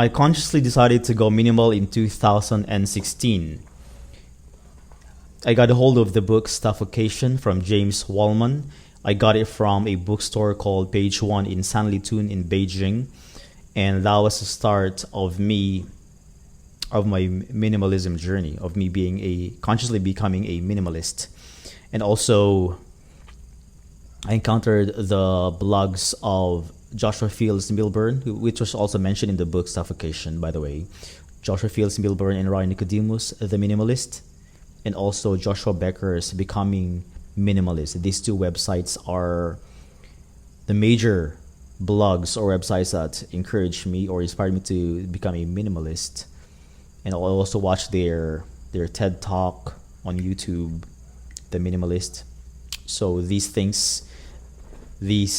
I consciously decided to go minimal in 2016. I got a hold of the book Stuffocation from James Wallman. I got it from a bookstore called Page One in Sanlitun in Beijing, and that was the start of my minimalism journey, of me being consciously becoming a minimalist. And also, I encountered the blogs of Joshua Fields Milburn, which was also mentioned in the book Suffocation, by the way. Joshua Fields Milburn and Ryan Nicodemus, The Minimalist, and also Joshua Becker's Becoming Minimalist. These two websites are the major blogs or websites that encouraged me or inspired me to become a minimalist. And I'll also watch their TED Talk on YouTube, The Minimalist. So these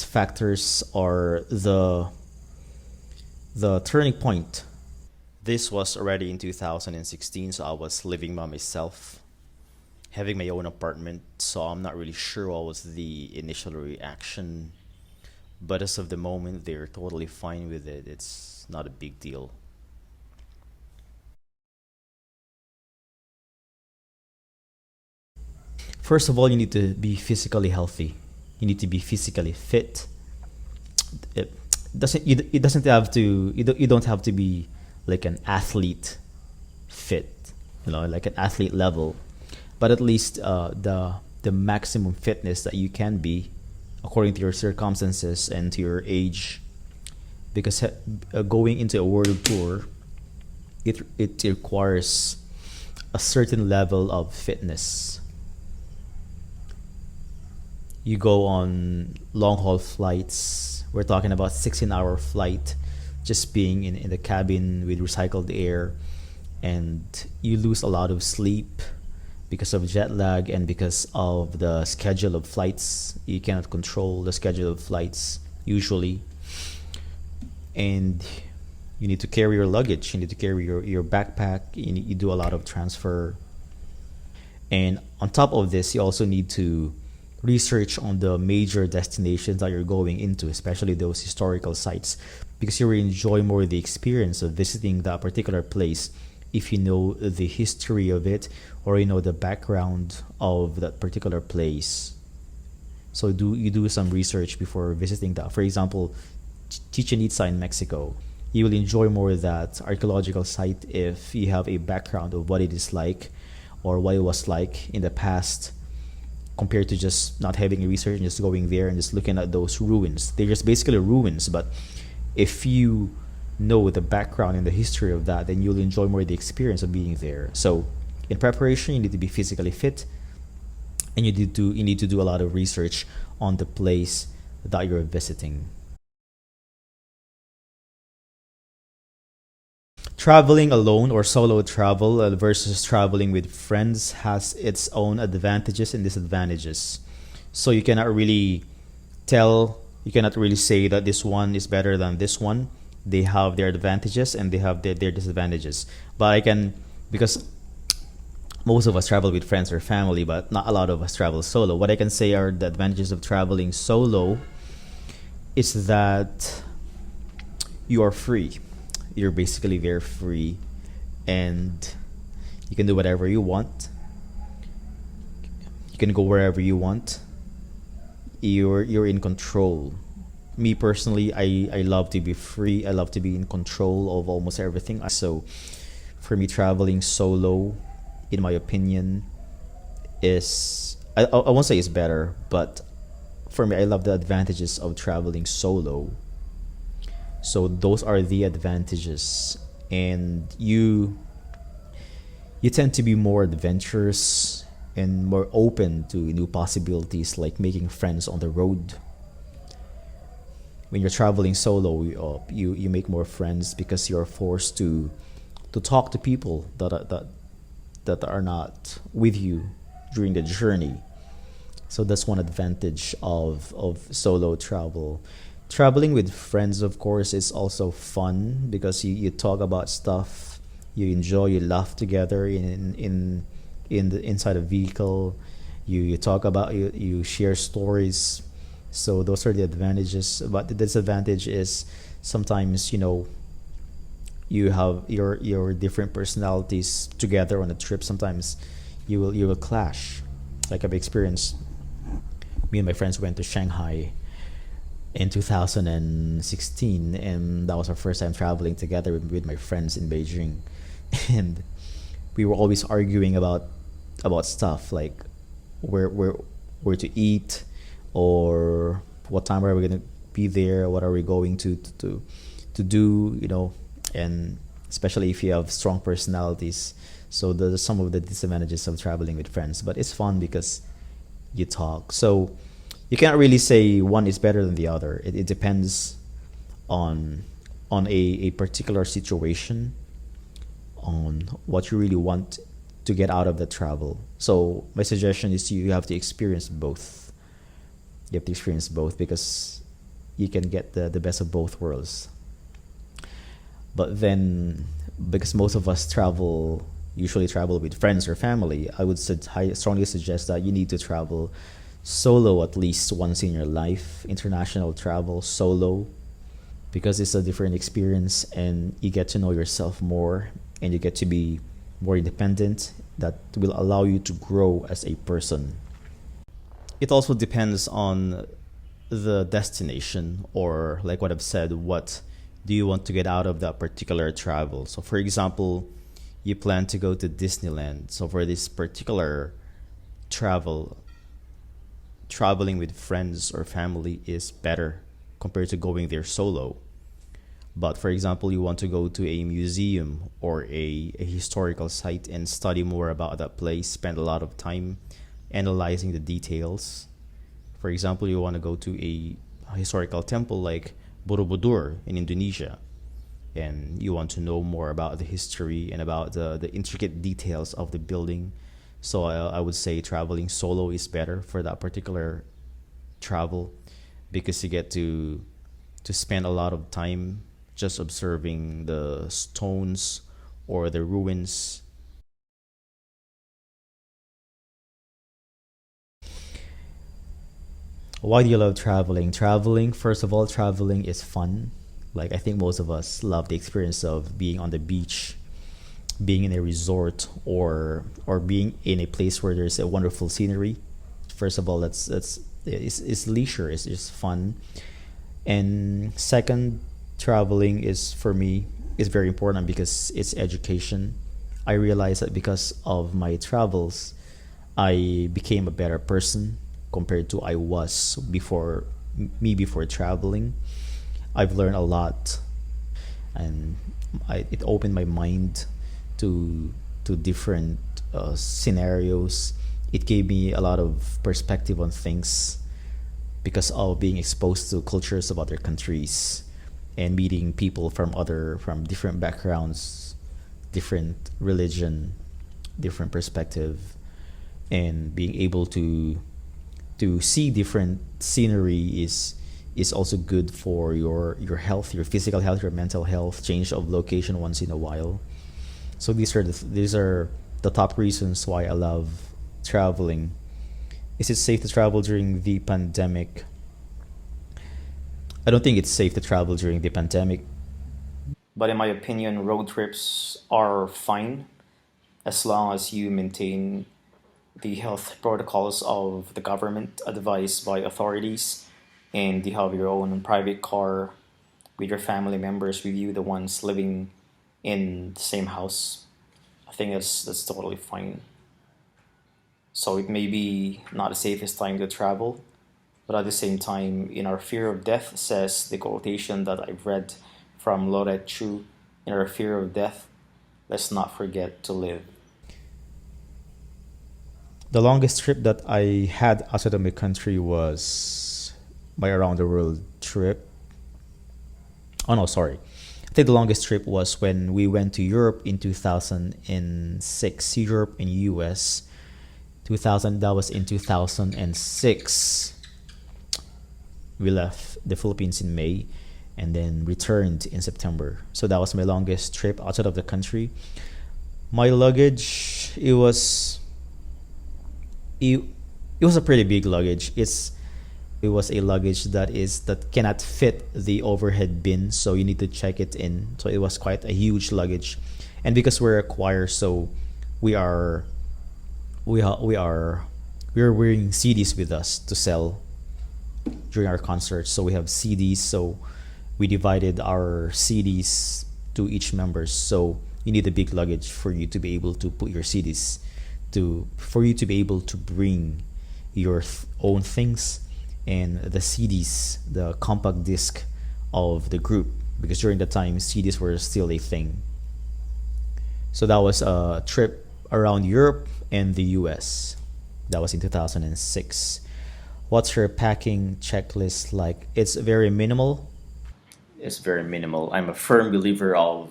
factors are the turning point. This was already in 2016, so I was living by myself, having my own apartment, so I'm not really sure what was the initial reaction. But as of the moment, they're totally fine with it. It's not a big deal. First of all, you need to be physically healthy. You need to be physically fit. It it doesn't have to you don't have to be like an athlete fit, like an athlete level, but at least the maximum fitness that you can be according to your circumstances and to your age. Because going into a world tour, it requires a certain level of fitness. You go on long haul flights. We're talking about 16-hour flight, just being in the cabin with recycled air, and you lose a lot of sleep because of jet lag and because of the schedule of flights. You cannot control the schedule of flights usually, and you need to carry your luggage. You need to carry your backpack. You do a lot of transfer, and on top of this, you also need to research on the major destinations that you're going into, especially those historical sites, because you will enjoy more the experience of visiting that particular place if you know the history of it or you know the background of that particular place. So you do some research before visiting that. For example, Chichen Itza in Mexico. You will enjoy more that archaeological site if you have a background of what it is like or what it was like in the past, compared to just not having a research and just going there and just looking at those ruins. They're just basically ruins, but if you know the background and the history of that, then you'll enjoy more the experience of being there. So in preparation, you need to be physically fit, and you need to do a lot of research on the place that you're visiting. Traveling alone or solo travel versus traveling with friends has its own advantages and disadvantages. So you cannot really say that this one is better than this one. They have their advantages and they have their disadvantages. But because most of us travel with friends or family, but not a lot of us travel solo. What I can say are the advantages of traveling solo is that you are free. You're basically very free, and you can do whatever you want. You can go wherever you want. You're in control. Me personally, I love to be free. I love to be in control of almost everything. So for me, traveling solo, in my opinion, is I won't say it's better, but for me, I love the advantages of traveling solo. So those are the advantages, and you tend to be more adventurous and more open to new possibilities, like making friends on the road. When you're traveling solo, you make more friends because you're forced to talk to people that are not with you during the journey. So that's one advantage of solo travel. Traveling with friends, of course, is also fun because you talk about stuff, you enjoy, you laugh together in the inside a vehicle. You talk about you share stories. So those are the advantages. But the disadvantage is sometimes you have your different personalities together on a trip. Sometimes you will clash. Like I've experienced, me and my friends went to Shanghai in 2016, and that was our first time traveling together with my friends in Beijing. And we were always arguing about stuff like where where to eat, or what time are we going to be there, what are we going to do, and especially if you have strong personalities. So there's some of the disadvantages of traveling with friends, but it's fun because you talk. So you can't really say one is better than the other. It depends on a particular situation, on what you really want to get out of the travel. So my suggestion is you have to experience both. You have to experience both because you can get the best of both worlds. But then, because most of us usually travel with friends or family, I strongly suggest that you need to travel solo at least once in your life. International travel solo, because it's a different experience and you get to know yourself more, and you get to be more independent. That will allow you to grow as a person. It also depends on the destination, or like what I've said, what do you want to get out of that particular travel. So for example, you plan to go to Disneyland. So for this particular travel, traveling with friends or family is better compared to going there solo. But for example, you want to go to a museum or a historical site and study more about that place, spend a lot of time analyzing the details. For example, you want to go to a historical temple like Borobudur in Indonesia, and you want to know more about the history and about the intricate details of the building. So I would say traveling solo is better for that particular travel, because you get to spend a lot of time just observing the stones or the ruins. Why do you love traveling? Traveling, first of all, traveling is fun. Like I think most of us love the experience of being on the beach, being in a resort, or being in a place where there's a wonderful scenery. First of all, that's it's leisure, it's just fun. And second, traveling is, for me, is very important because it's education. I realized that because of my travels, I became a better person compared to I was before traveling. I've learned a lot, and it opened my mind to different scenarios. It gave me a lot of perspective on things because of being exposed to cultures of other countries and meeting people from different backgrounds, different religion, different perspective, and being able to see different scenery is also good for your health, your physical health, your mental health. Change of location once in a while. So these are the top reasons why I love traveling. Is it safe to travel during the pandemic? I don't think it's safe to travel during the pandemic. But in my opinion, road trips are fine as long as you maintain the health protocols of the government advised by authorities, and you have your own private car with your family members with you, the ones living in the same house. I think that's totally fine. So it may be not the safest time to travel, but at the same time, in our fear of death, says the quotation that I've read from Loret Chu, in our fear of death, let's not forget to live. The longest trip that I had outside of my country was my around the world trip. Oh no, sorry. I think the longest trip was when we went to Europe in 2006. Europe and US. 2000, that was in 2006. We left the Philippines in May and then returned in September. So that was my longest trip outside of the country. My luggage, it was a pretty big luggage. It was a luggage that cannot fit the overhead bin, so you need to check it in. So it was quite a huge luggage, and because we're a choir, so we are we are we are we are wearing CDs with us to sell during our concerts. So we have CDs. So we divided our CDs to each members. So you need a big luggage for you to be able to put your CDs, to for you to be able to bring your own things and the CDs, the compact disc of the group, because during the time CDs were still a thing. So that was a trip around Europe and the US. That was in 2006. What's your packing checklist like? It's very minimal. It's very minimal. I'm a firm believer of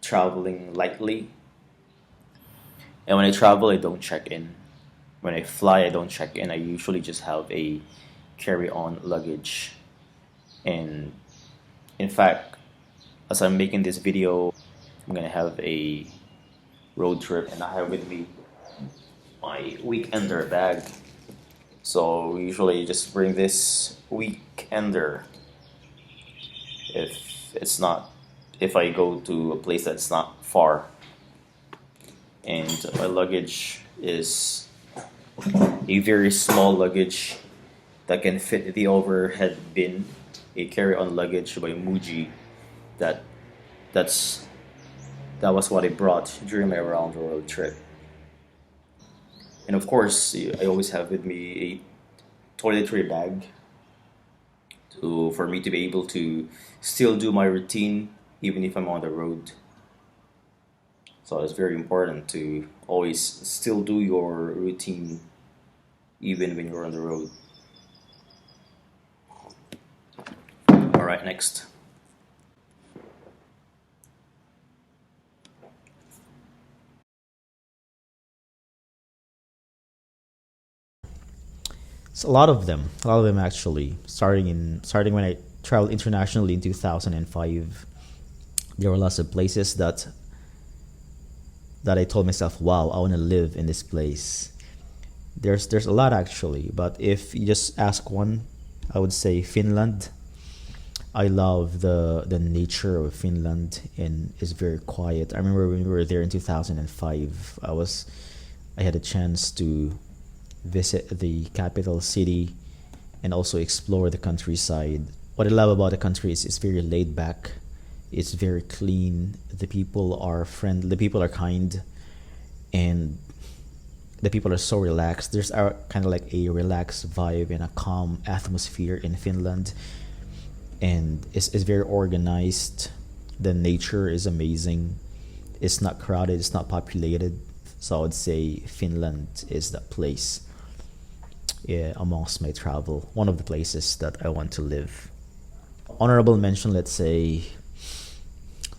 traveling lightly. And when I travel, I don't check in. When I fly, I don't check in. I usually just have a carry on luggage. And in fact, as I'm making this video, I'm gonna have a road trip and I have with me my weekender bag. So usually just bring this weekender if it's not, if I go to a place that's not far. And my luggage is a very small luggage that can fit the overhead bin, a carry-on luggage by Muji. That that's that was what I brought during my round the world trip. And of course, I always have with me a toiletry bag to for me to be able to still do my routine even if I'm on the road. So it's very important to always still do your routine even when you're on the road. All right, next. It's a lot of them actually. Starting when I traveled internationally in 2005, there were lots of places that I told myself, "Wow, I want to live in this place." There's a lot actually, but if you just ask one, I would say Finland. I love the nature of Finland, and it's very quiet. I remember when we were there in 2005, I had a chance to visit the capital city and also explore the countryside. What I love about the country is it's very laid back. It's very clean. The people are friendly. The people are kind, and the people are so relaxed. There's a kind of like a relaxed vibe and a calm atmosphere in Finland, and it's very organized. The nature is amazing. It's not crowded. It's not populated. So I would say Finland is that place, yeah, amongst my travel. One of the places that I want to live. Honorable mention, let's say,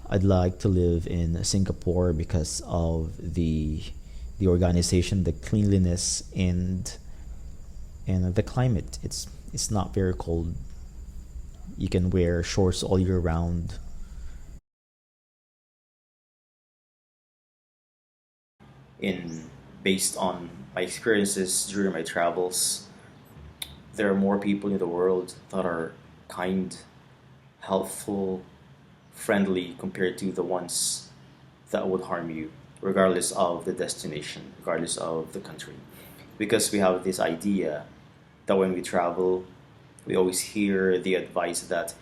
I'd like to live in Singapore because of the organization, the cleanliness, and the climate. It's not very cold. You can wear shorts all year round. In Based on my experiences during my travels, there are more people in the world that are kind, helpful, friendly compared to the ones that would harm you, regardless of the destination, regardless of the country. Because we have this idea that when we travel, we always hear the advice that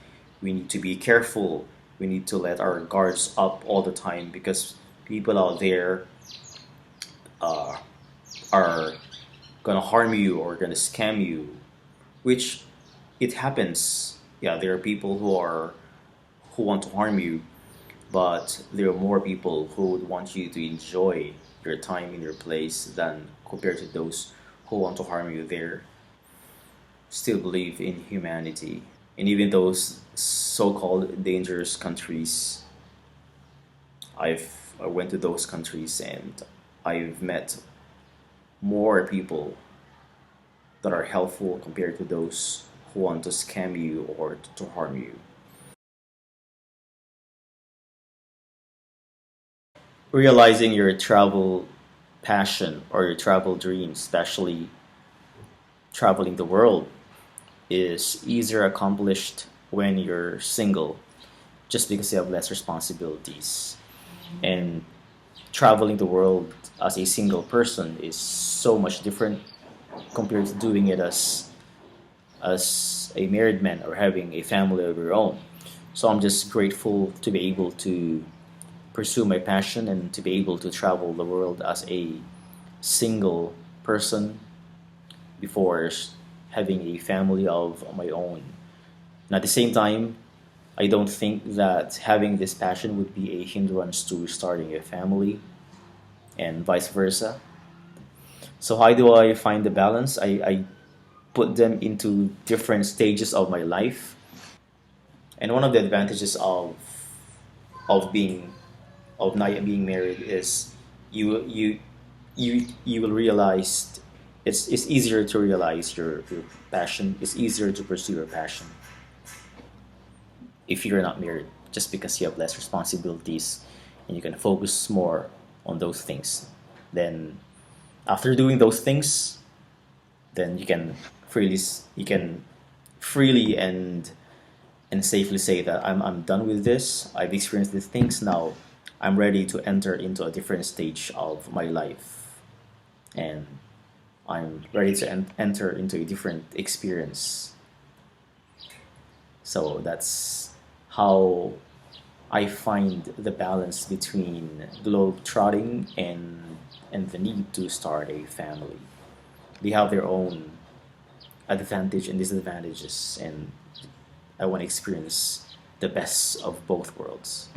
we need to be careful, we need to let our guards up all the time because people out there uh, are gonna harm you or gonna scam you, which it happens. Yeah, there are people who want to harm you, but there are more people who would want you to enjoy your time in your place than compared to those who want to harm you. There still believe in humanity, and even those so-called dangerous countries, I went to those countries and I've met more people that are helpful compared to those who want to scam you or to harm you. Realizing your travel passion or your travel dreams, especially traveling the world, is easier accomplished when you're single, just because you have less responsibilities. And traveling the world as a single person is so much different compared to doing it as a married man or having a family of your own. So I'm just grateful to be able to pursue my passion and to be able to travel the world as a single person before having a family of my own. And at the same time, I don't think that having this passion would be a hindrance to starting a family and vice versa. So how do I find the balance? I put them into different stages of my life. And one of the advantages of being of not being married is you you will realize it's easier to realize your passion. It's easier to pursue your passion if you're not married, just because you have less responsibilities and you can focus more on those things. Then after doing those things, then you can freely and safely say that I'm done with this. I've experienced these things now. I'm ready to enter into a different stage of my life, and I'm ready to enter into a different experience. So that's how I find the balance between globe trotting and the need to start a family. They have their own advantage and disadvantages, and I want to experience the best of both worlds.